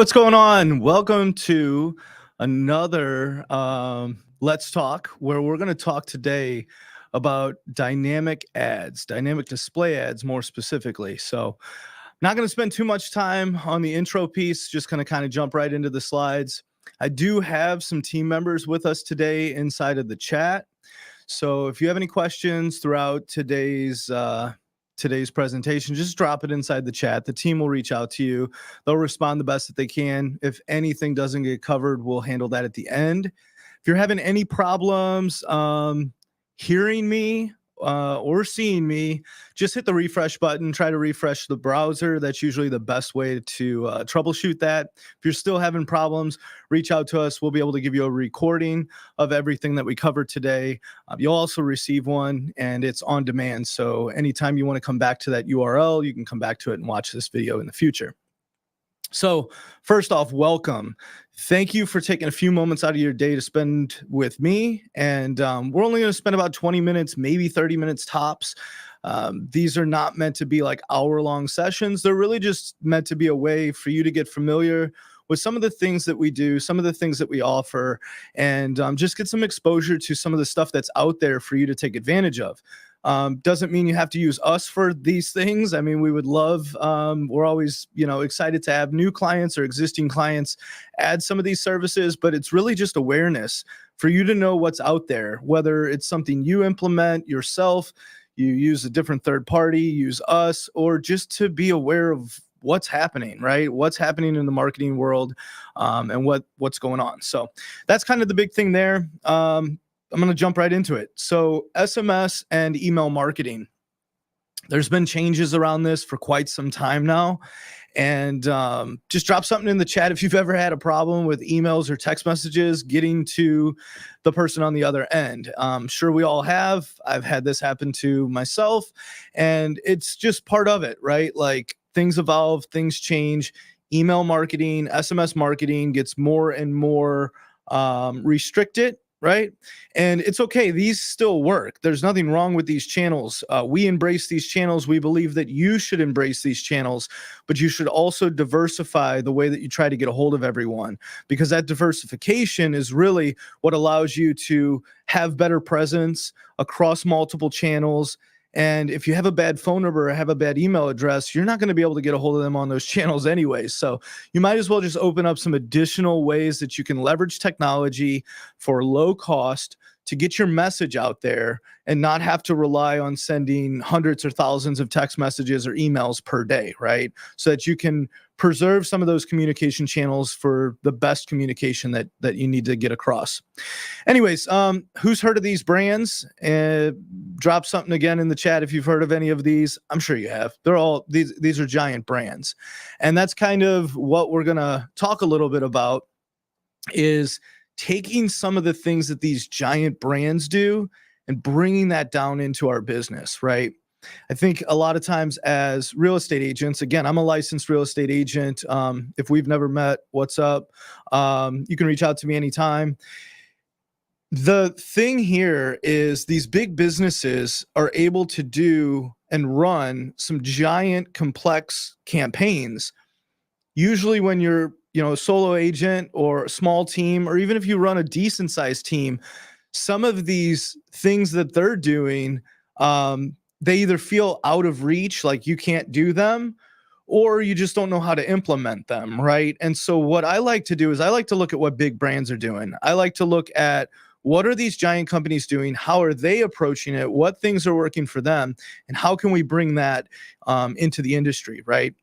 what's going on? Welcome to another Let's Talk, where we're going to talk today about dynamic ads, dynamic display ads more specifically. So, not going to spend too much time on the intro piece, just going to kind of jump right into the slides. I do have some team members with us today inside of the chat. So if you have any questions throughout today's presentation, just drop it inside the chat. The team will reach out to you. They'll respond the best that they can. If anything doesn't get covered, we'll handle that at the end. If you're having any problems hearing me or seeing me, just hit the refresh button, try to refresh the browser. That's usually the best way to troubleshoot that. If you're still having problems, reach out to us. We'll be able to give you a recording of everything that we covered today. You'll also receive one, and it's on demand. So anytime you want to come back to that URL, you can come back to it and watch this video in the future. So first off, welcome. Thank you for taking a few moments out of your day to spend with me. And we're only going to spend about 20 minutes, maybe 30 minutes tops. These are not meant to be like hour-long sessions. They're really just meant to be a way for you to get familiar with some of the things that we do, some of the things that we offer, and just get some exposure to some of the stuff that's out there for you to take advantage of. Doesn't mean you have to use us for these things. I mean, we would love, we're always, excited to have new clients or existing clients add some of these services, but it's really just awareness for you to know what's out there, whether it's something you implement yourself, you use a different third party, use us, or just to be aware of what's happening, right? What's happening in the marketing world, and what's going on. So that's kind of the big thing there. I'm going to jump right into it. So SMS and email marketing. There's been changes around this for quite some time now. And just drop something in the chat if you've ever had a problem with emails or text messages getting to the person on the other end. Sure, we all have. I've had this happen to myself. And it's just part of it, right? Like things evolve, things change. Email marketing, SMS marketing gets more and more restricted. Right? And it's okay. These still work. There's nothing wrong with these channels. We embrace these channels. We believe that you should embrace these channels, but you should also diversify the way that you try to get a hold of everyone, because that diversification is really what allows you to have better presence across multiple channels. And if you have a bad phone number or have a bad email address, you're not going to be able to get a hold of them on those channels anyway. So you might as well just open up some additional ways that you can leverage technology for low cost to get your message out there and not have to rely on sending hundreds or thousands of text messages or emails per day, right? So that you can preserve some of those communication channels for the best communication that you need to get across. Anyways, who's heard of these brands? Drop something again in the chat if you've heard of any of these. I'm sure you have. They're all, these are giant brands. And that's kind of what we're going to talk a little bit about, is taking some of the things that these giant brands do and bringing that down into our business, right? I think a lot of times as real estate agents, again, I'm a licensed real estate agent. If we've never met, what's up? You can reach out to me anytime. The thing here is these big businesses are able to do and run some giant complex campaigns. Usually when you're a solo agent or a small team, or even if you run a decent sized team, some of these things that they're doing, they either feel out of reach, like you can't do them, or you just don't know how to implement them, right? And so what I like to do is I like to look at what big brands are doing. I like to look at what are these giant companies doing? How are they approaching it? What things are working for them? And how can we bring that into the industry, right?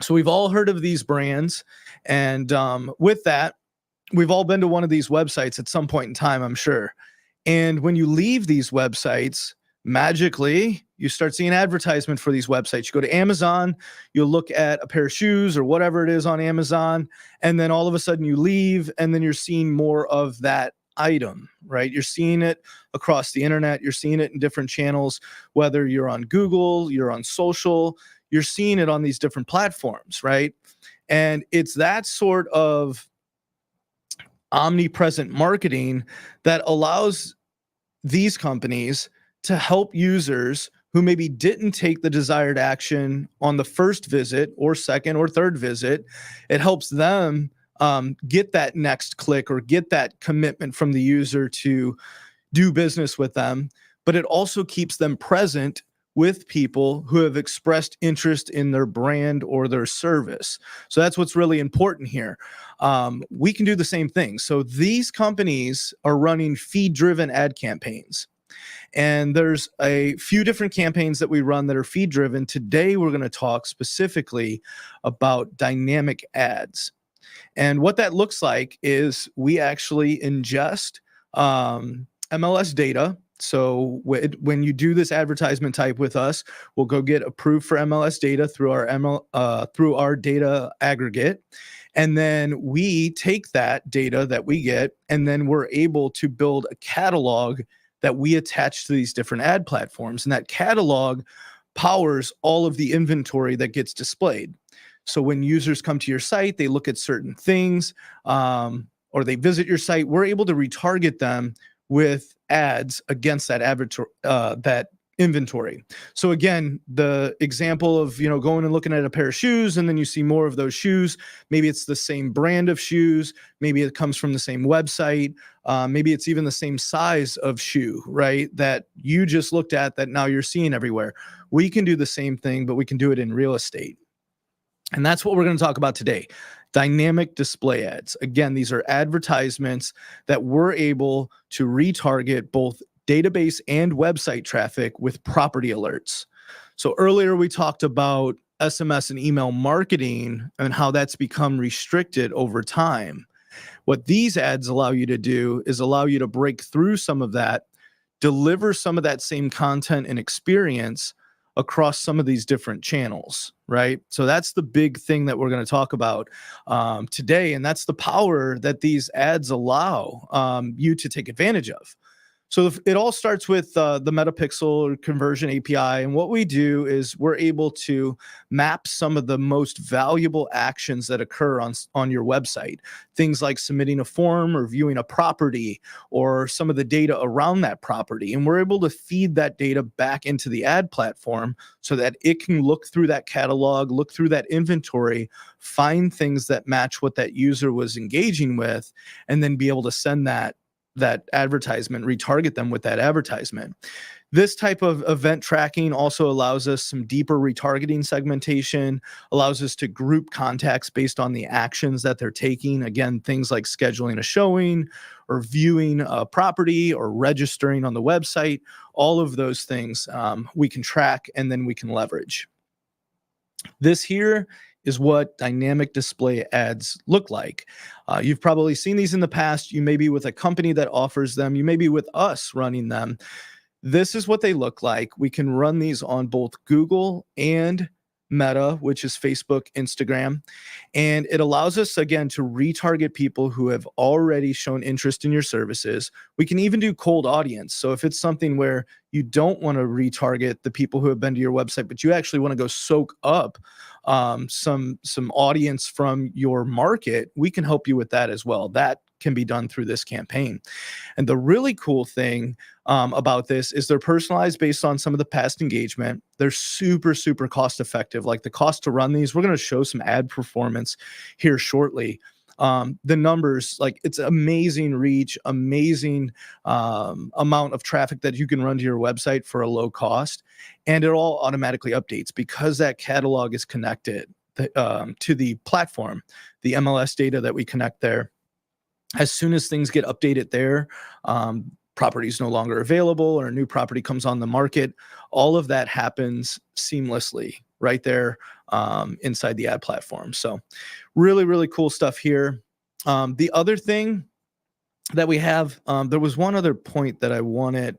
So we've all heard of these brands. And with that, we've all been to one of these websites at some point in time, I'm sure. And when you leave these websites, magically, you start seeing advertisement for these websites. You go to Amazon, you look at a pair of shoes or whatever it is on Amazon, and then all of a sudden you leave, and then you're seeing more of that item, right? You're seeing it across the internet. You're seeing it in different channels, whether you're on Google, you're on social, you're seeing it on these different platforms, right? And it's that sort of omnipresent marketing that allows these companies to help users who maybe didn't take the desired action on the first visit or second or third visit. It helps them get that next click or get that commitment from the user to do business with them, but it also keeps them present with people who have expressed interest in their brand or their service. So that's what's really important here. We can do the same thing. So these companies are running feed-driven ad campaigns. And there's a few different campaigns that we run that are feed-driven. Today, we're going to talk specifically about dynamic ads. And what that looks like is we actually ingest MLS data. So when you do this advertisement type with us, we'll go get approved for MLS data through our data aggregate. And then we take that data that we get, and then we're able to build a catalog that we attach to these different ad platforms. And that catalog powers all of the inventory that gets displayed. So when users come to your site, they look at certain things, or they visit your site, we're able to retarget them with ads against that that inventory. So again, the example of going and looking at a pair of shoes, and then you see more of those shoes. Maybe it's the same brand of shoes. Maybe it comes from the same website. Maybe it's even the same size of shoe, right? That you just looked at that now you're seeing everywhere. We can do the same thing, but we can do it in real estate. And that's what we're going to talk about today. Dynamic display ads. Again, these are advertisements that we're able to retarget both database and website traffic with property alerts. So earlier we talked about SMS and email marketing and how that's become restricted over time. What these ads allow you to do is allow you to break through some of that, deliver some of that same content and experience across some of these different channels, right? So that's the big thing that we're going to talk about today. And that's the power that these ads allow you to take advantage of. So it all starts with the Metapixel conversion API. And what we do is we're able to map some of the most valuable actions that occur on your website. Things like submitting a form or viewing a property or some of the data around that property. And we're able to feed that data back into the ad platform so that it can look through that catalog, look through that inventory, find things that match what that user was engaging with, and then be able to send that advertisement, retarget them with that advertisement. This type of event tracking also allows us some deeper retargeting segmentation, allows us to group contacts based on the actions that they're taking. Again, things like scheduling a showing or viewing a property or registering on the website. All of those things we can track and then we can leverage. This here is what dynamic display ads look like. You've probably seen these in the past. You may be with a company that offers them. You may be with us running them. This is what they look like. We can run these on both Google and Meta, which is Facebook, Instagram. And it allows us, again, to retarget people who have already shown interest in your services. We can even do cold audience. So if it's something where you don't want to retarget the people who have been to your website, but you actually want to go soak up some audience from your market, we can help you with that as well. That can be done through this campaign. And the really cool thing about this is they're personalized based on some of the past engagement. They're super, super cost effective. Like the cost to run these, we're going to show some ad performance here shortly. The numbers, like it's amazing reach, amazing amount of traffic that you can run to your website for a low cost. And it all automatically updates because that catalog is connected to the platform, the MLS data that we connect there. As soon as things get updated there, property is no longer available or a new property comes on the market, all of that happens seamlessly right there inside the ad platform. So really, really cool stuff here. The other thing that we have, there was one other point that I wanted.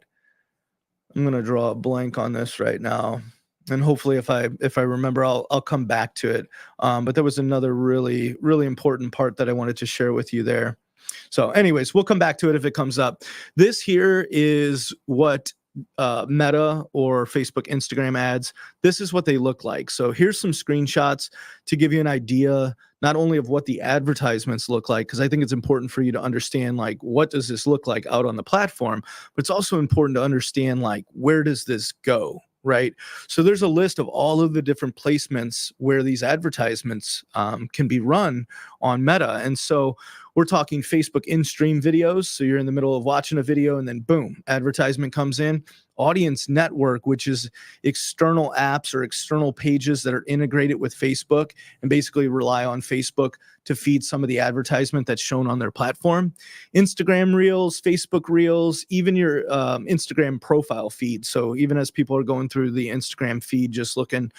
I'm going to draw a blank on this right now. And hopefully if I remember, I'll come back to it. But there was another really, really important part that I wanted to share with you there. So anyways, we'll come back to it if it comes up. This here is what Meta or Facebook, Instagram ads, this is what they look like. So here's some screenshots to give you an idea, not only of what the advertisements look like, because I think it's important for you to understand, like, what does this look like out on the platform, but it's also important to understand, like, where does this go, right? So there's a list of all of the different placements where these advertisements can be run on Meta. And so we're talking Facebook in-stream videos. So you're in the middle of watching a video and then boom, advertisement comes in. Audience network, which is external apps or external pages that are integrated with Facebook and basically rely on Facebook to feed some of the advertisement that's shown on their platform. Instagram Reels, Facebook Reels, even your Instagram profile feed. So even as people are going through the Instagram feed, just looking,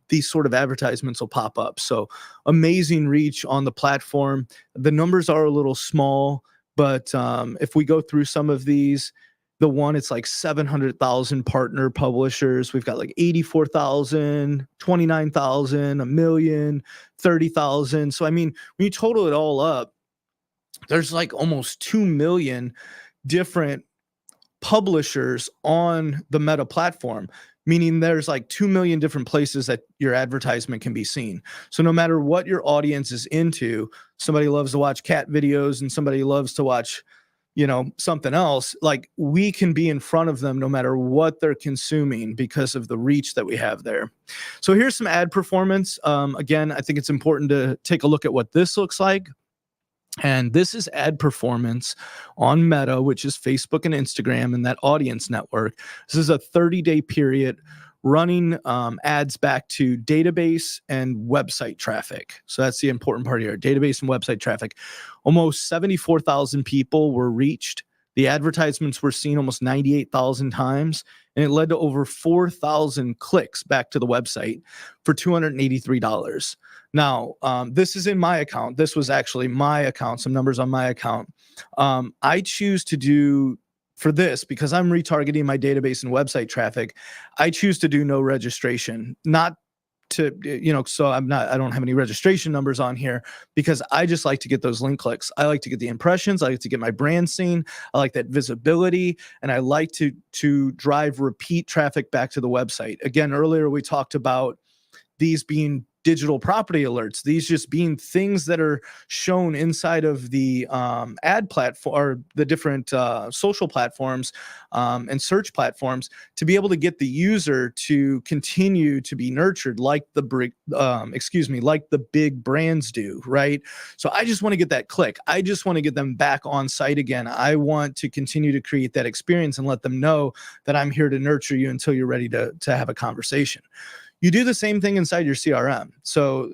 these sort of advertisements will pop up. So amazing reach on the platform. The numbers are a little small, but if we go through some of these, the one, it's like 700,000 partner publishers. We've got like 84,000, 29,000, a million, 30,000. So, I mean, when you total it all up, there's like almost 2 million different publishers on the Meta platform, meaning there's like 2 million different places that your advertisement can be seen. So no matter what your audience is into, somebody loves to watch cat videos and somebody loves to watch, something else, like we can be in front of them no matter what they're consuming because of the reach that we have there. So here's some ad performance. Again, I think it's important to take a look at what this looks like. And this is ad performance on Meta, which is Facebook and Instagram and that audience network. This is a 30-day period running ads back to database and website traffic. So that's the important part here, database and website traffic. Almost 74,000 people were reached. The advertisements were seen almost 98,000 times, and it led to over 4,000 clicks back to the website for $283. Now, this is in my account. This was actually my account, some numbers on my account. I choose to do, for this, because I'm retargeting my database and website traffic, I choose to do no registration, not to, so I don't have any registration numbers on here because I just like to get those link clicks. I like to get the impressions. I like to get my brand seen. I like that visibility. And I like to drive repeat traffic back to the website. Again, earlier we talked about these being digital property alerts, these just being things that are shown inside of the ad platform or the different social platforms and search platforms to be able to get the user to continue to be nurtured like the big brands do, right? So I just want to get that click. I just want to get them back on site again. I want to continue to create that experience and let them know that I'm here to nurture you until you're ready to have a conversation. You do the same thing inside your CRM. So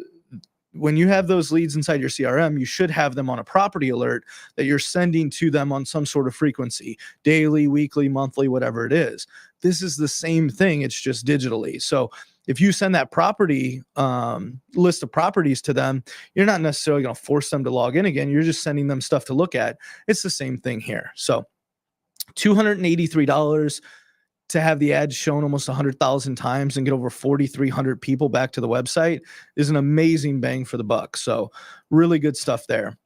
when you have those leads inside your CRM, you should have them on a property alert that you're sending to them on some sort of frequency, daily, weekly, monthly, whatever it is. This is the same thing. It's just digitally. So if you send that property list of properties to them, you're not necessarily going to force them to log in again. You're just sending them stuff to look at. It's the same thing here. So $283 to have the ads shown almost 100,000 times and get over 4,300 people back to the website is an amazing bang for the buck. So really good stuff there.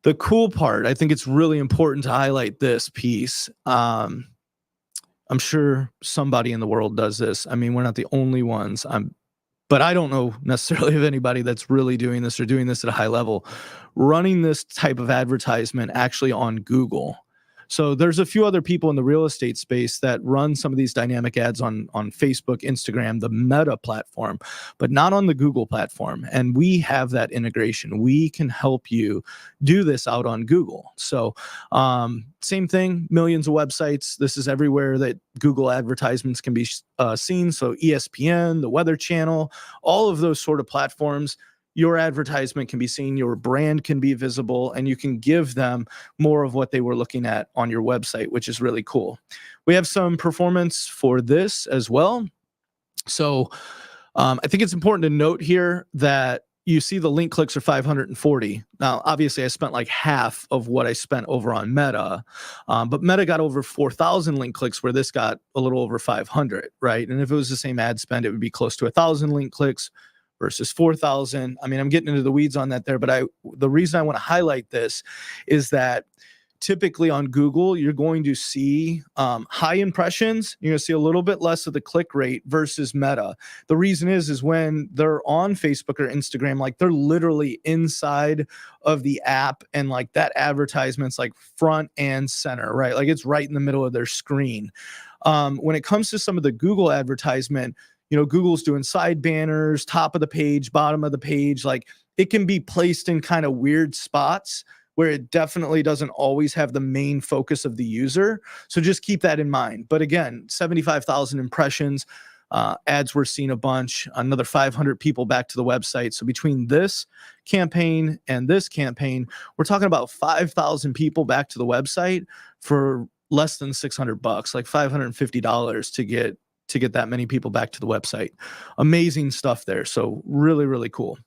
The cool part, I think it's really important to highlight this piece. I'm sure somebody in the world does this. I mean, we're not the only ones. But I don't know necessarily of anybody that's really doing this or doing this at a high level, running this type of advertisement actually on Google. So there's a few other people in the real estate space that run some of these dynamic ads on Facebook, Instagram, the Meta platform, but not on the Google platform. And we have that integration. We can help you do this out on Google. So same thing, millions of websites. This is everywhere that Google advertisements can be seen. So ESPN, the Weather Channel, all of those sort of platforms. Your advertisement can be seen, your brand can be visible, and you can give them more of what they were looking at on your website, which is really cool. We have some performance for this as well. So I think it's important to note here that you see the link clicks are 540. Now, obviously, I spent like half of what I spent over on Meta, but Meta got over 4,000 link clicks where this got a little over 500, right? And if it was the same ad spend, it would be close to 1,000 link clicks versus 4,000. I mean, I'm getting into the weeds on that there, but the reason I want to highlight this is that typically on Google, you're going to see high impressions. You're going to see a little bit less of the click rate versus Meta. The reason is when they're on Facebook or Instagram, like they're literally inside of the app and like that advertisement's like front and center, right? Like it's right in the middle of their screen. When it comes to some of the Google advertisement, Google's doing side banners, top of the page, bottom of the page. Like, it can be placed in kind of weird spots where it definitely doesn't always have the main focus of the user. So just keep that in mind. But again, 75,000 impressions, ads were seen a bunch, another 500 people back to the website. So between this campaign and this campaign, we're talking about 5,000 people back to the website for less than $600, like $550 to get that many people back to the website. Amazing stuff there. So really, really cool.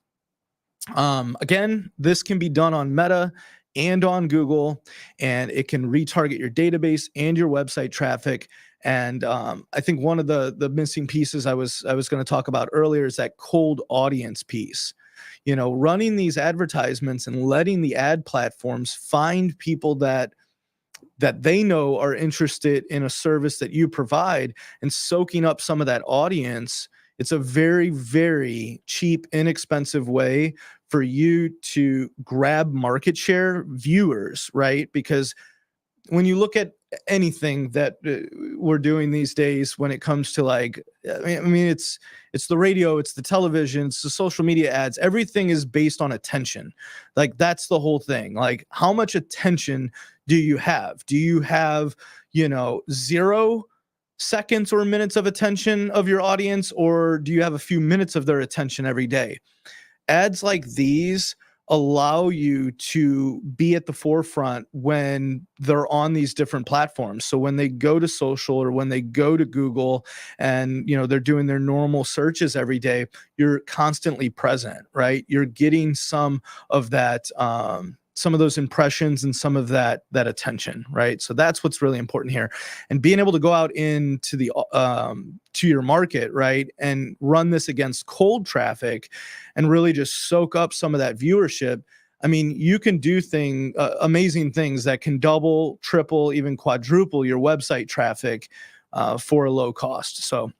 Again, this can be done on Meta and on Google, and it can retarget your database and your website traffic. And I think one of the missing pieces I was going to talk about earlier is that cold audience piece. Running these advertisements and letting the ad platforms find people that they know are interested in a service that you provide and soaking up some of that audience. It's a very, very cheap, inexpensive way for you to grab market share viewers, right? Because when you look at anything that we're doing these days, when it comes to like, I mean, it's the radio, it's the television, it's the social media ads, everything is based on attention. Like, that's the whole thing. Like, how much attention do you have? Do you have, 0 seconds or minutes of attention of your audience, or do you have a few minutes of their attention every day? Ads like these allow you to be at the forefront when they're on these different platforms. So when they go to social or when they go to Google and, they're doing their normal searches every day, you're constantly present, right? You're getting some of that, some of those impressions and some of that attention, right? So that's what's really important here. And being able to go out into the to your market, right, and run this against cold traffic and really just soak up some of that viewership. I mean, you can do amazing things that can double, triple, even quadruple your website traffic for a low cost. So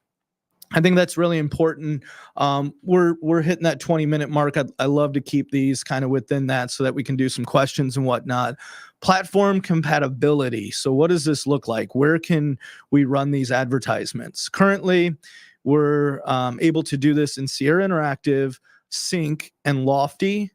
I think that's really important. We're hitting that 20-minute mark. I love to keep these kind of within that so that we can do some questions and whatnot. Platform compatibility. So what does this look like? Where can we run these advertisements? Currently, we're able to do this in Sierra Interactive, Sync, and Lofty.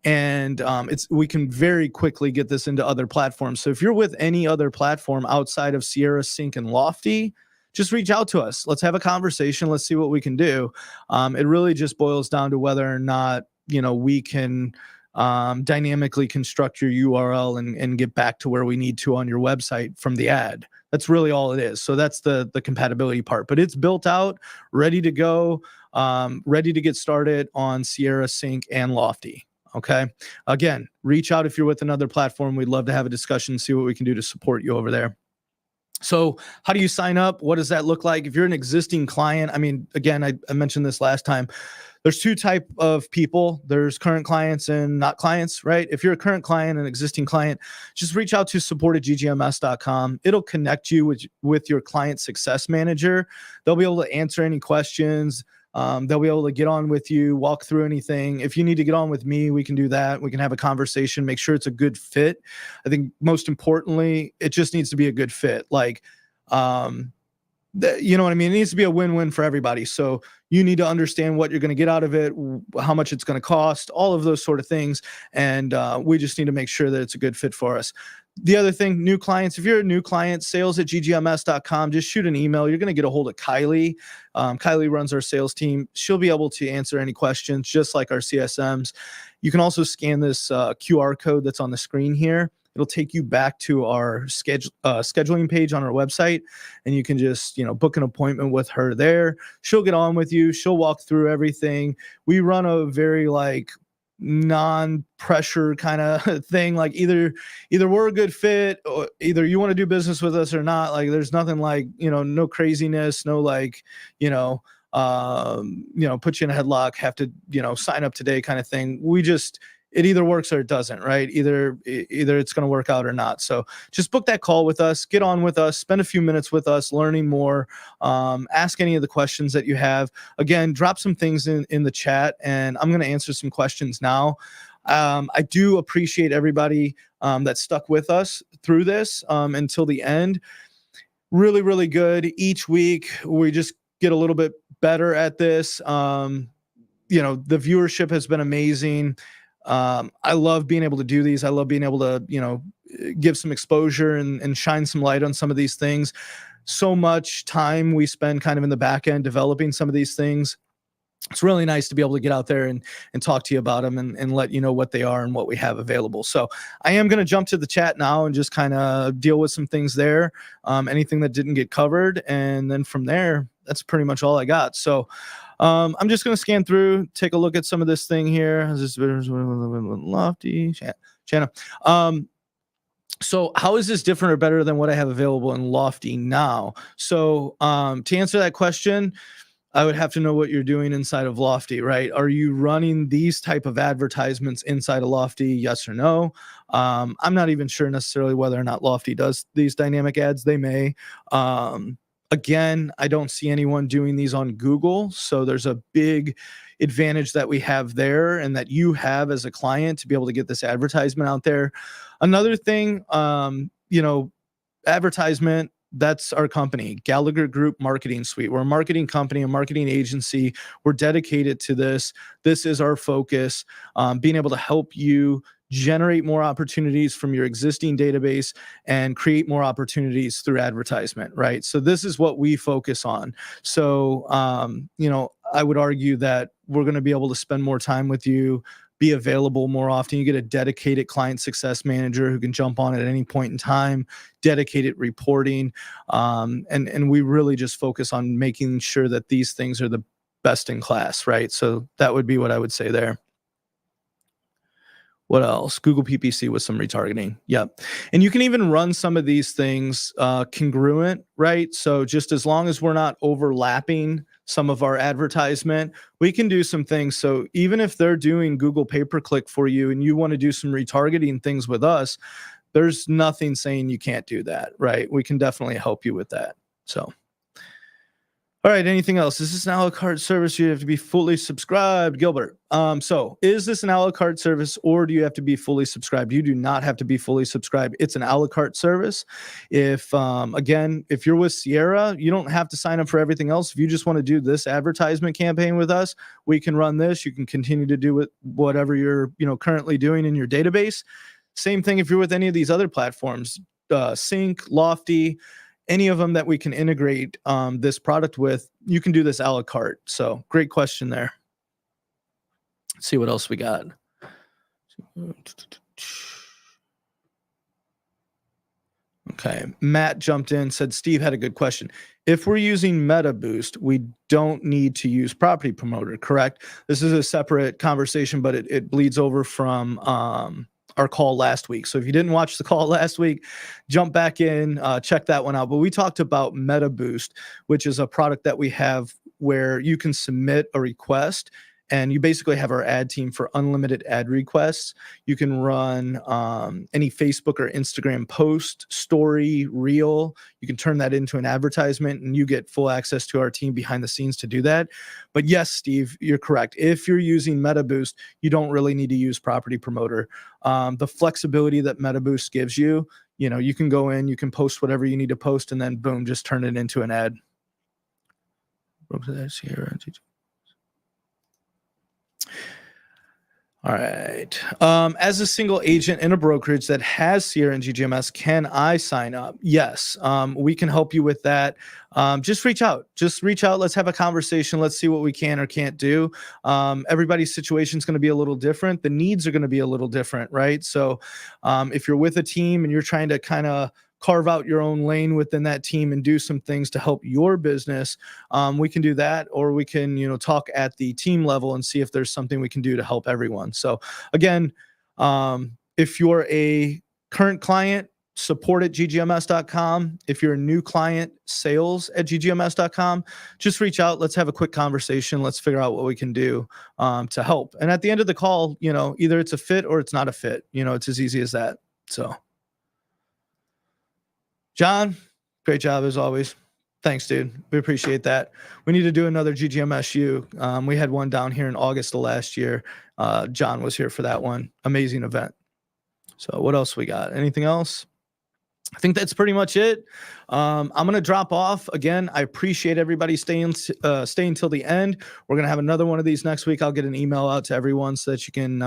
And we can very quickly get this into other platforms. So if you're with any other platform outside of Sierra, Sync, and Lofty, just reach out to us. Let's have a conversation. Let's see what we can do. It really just boils down to whether or not, we can dynamically construct your URL and get back to where we need to on your website from the ad. That's really all it is. So that's the compatibility part, but it's built out, ready to go, ready to get started on Sierra, Sync, and Lofty. Okay. Again, reach out if you're with another platform. We'd love to have a discussion, see what we can do to support you over there. So how do you sign up? What does that look like? If you're an existing client, I mean, again, I mentioned this last time. There's two type of people. There's current clients and not clients, right? If you're a current client, an existing client, just reach out to support@ggms.com. It'll connect you with your client success manager. They'll be able to answer any questions. They'll be able to get on with you, walk through anything. If you need to get on with me, we can do that. We can have a conversation, make sure it's a good fit. I think most importantly, it just needs to be a good fit. Like, you know what I mean? It needs to be a win-win for everybody. So you need to understand what you're going to get out of it, how much it's going to cost, all of those sort of things. And we just need to make sure that it's a good fit for us. The other thing, new clients, if you're a new client, sales@ggms.com, just shoot an email. You're going to get a hold of Kylie. Kylie runs our sales team. She'll be able to answer any questions, just like our CSMs. You can also scan this QR code that's on the screen here. It'll take you back to our scheduling page on our website, and you can just, book an appointment with her there. She'll get on with you. She'll walk through everything. We run a very non-pressure kind of thing. Like either we're a good fit, or either you want to do business with us or not. Like there's nothing like, no craziness, no put you in a headlock, have to, sign up today kind of thing. It either works or it doesn't, right? Either it's going to work out or not. So just book that call with us, get on with us, spend a few minutes with us, learning more, ask any of the questions that you have. Again, drop some things in the chat, and I'm going to answer some questions now. I do appreciate everybody that stuck with us through this until the end. really, really good. Each week, we just get a little bit better at this. The viewership has been amazing. I love being able to do these. I love being able to, give some exposure and shine some light on some of these things. So much time we spend kind of in the back end developing some of these things. It's really nice to be able to get out there and talk to you about them and let you know what they are and what we have available. So I am going to jump to the chat now and just kind of deal with some things there, anything that didn't get covered. And then from there, that's pretty much all I got. So I'm just going to scan through, take a look at some of this thing here. This is Lofty channel. So how is this different or better than what I have available in Lofty now? So to answer that question, I would have to know what you're doing inside of Lofty, right? Are you running these type of advertisements inside of Lofty? Yes or no? I'm not even sure necessarily whether or not Lofty does these dynamic ads. They may. Again, I don't see anyone doing these on Google. So there's a big advantage that we have there and that you have as a client to be able to get this advertisement out there. Another thing, advertisement, that's our company, Gallagher Group Marketing Suite. We're a marketing company, a marketing agency. We're dedicated to this. This is our focus, being able to help you generate more opportunities from your existing database and create more opportunities through advertisement, right? So this is what we focus on. So, I would argue that we're going to be able to spend more time with you, be available more often. You get a dedicated client success manager who can jump on at any point in time, dedicated reporting. And we really just focus on making sure that these things are the best in class, right? So that would be what I would say there. What else? Google PPC with some retargeting. Yep. And you can even run some of these things congruent, right? So just as long as we're not overlapping some of our advertisement, we can do some things. So even if they're doing Google pay-per-click for you and you want to do some retargeting things with us, there's nothing saying you can't do that, right? We can definitely help you with that. So. All right, anything else? Is this an a la carte service? You have to be fully subscribed, Gilbert. So is this an a la carte service or do you have to be fully subscribed? You do not have to be fully subscribed. It's an a la carte service. If, again, if you're with Sierra, you don't have to sign up for everything else. If you just want to do this advertisement campaign with us, we can run this. You can continue to do it, whatever you're, currently doing in your database. Same thing if you're with any of these other platforms, Sync, Lofty, any of them that we can integrate this product with, you can do this a la carte. So great question there. Let's see what else we got. Okay, Matt jumped in, said Steve had a good question. If we're using Meta Boost, we don't need to use Property Promoter, correct? This is a separate conversation, but it bleeds over from our call last week. So if you didn't watch the call last week, jump back in, check that one out. But we talked about Meta Boost, which is a product that we have where you can submit a request and you basically have our ad team for unlimited ad requests. You can run any Facebook or Instagram post, story, reel. You can turn that into an advertisement and you get full access to our team behind the scenes to do that. But yes, Steve, you're correct. If you're using Meta Boost, you don't really need to use Property Promoter. The flexibility that Meta Boost gives you, you can go in, you can post whatever you need to post and then boom, just turn it into an ad. All right. As a single agent in a brokerage that has Sierra and GGMS, can I sign up? Yes. We can help you with that. Just reach out. Let's have a conversation. Let's see what we can or can't do. Everybody's situation is going to be a little different. The needs are going to be a little different, right? So if you're with a team and you're trying to kind of carve out your own lane within that team and do some things to help your business, we can do that, or we can, talk at the team level and see if there's something we can do to help everyone. So again, if you're a current client, support at ggms.com. If you're a new client, sales at ggms.com, just reach out. Let's have a quick conversation. Let's figure out what we can do to help. And at the end of the call, either it's a fit or it's not a fit. It's as easy as that. So John, great job as always. Thanks, dude. We appreciate that. We need to do another GGMSU. We had one down here in August of last year. John was here for that one. Amazing event. So what else we got? Anything else? I think that's pretty much it. I'm going to drop off again. I appreciate everybody staying till the end. We're going to have another one of these next week. I'll get an email out to everyone so that you can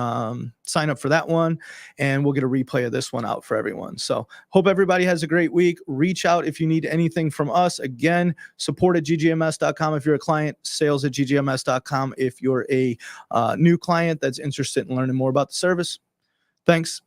sign up for that one, and we'll get a replay of this one out for everyone. So hope everybody has a great week. Reach out if you need anything from us. Again, support at ggms.com if you're a client, sales at ggms.com if you're a new client that's interested in learning more about the service. Thanks.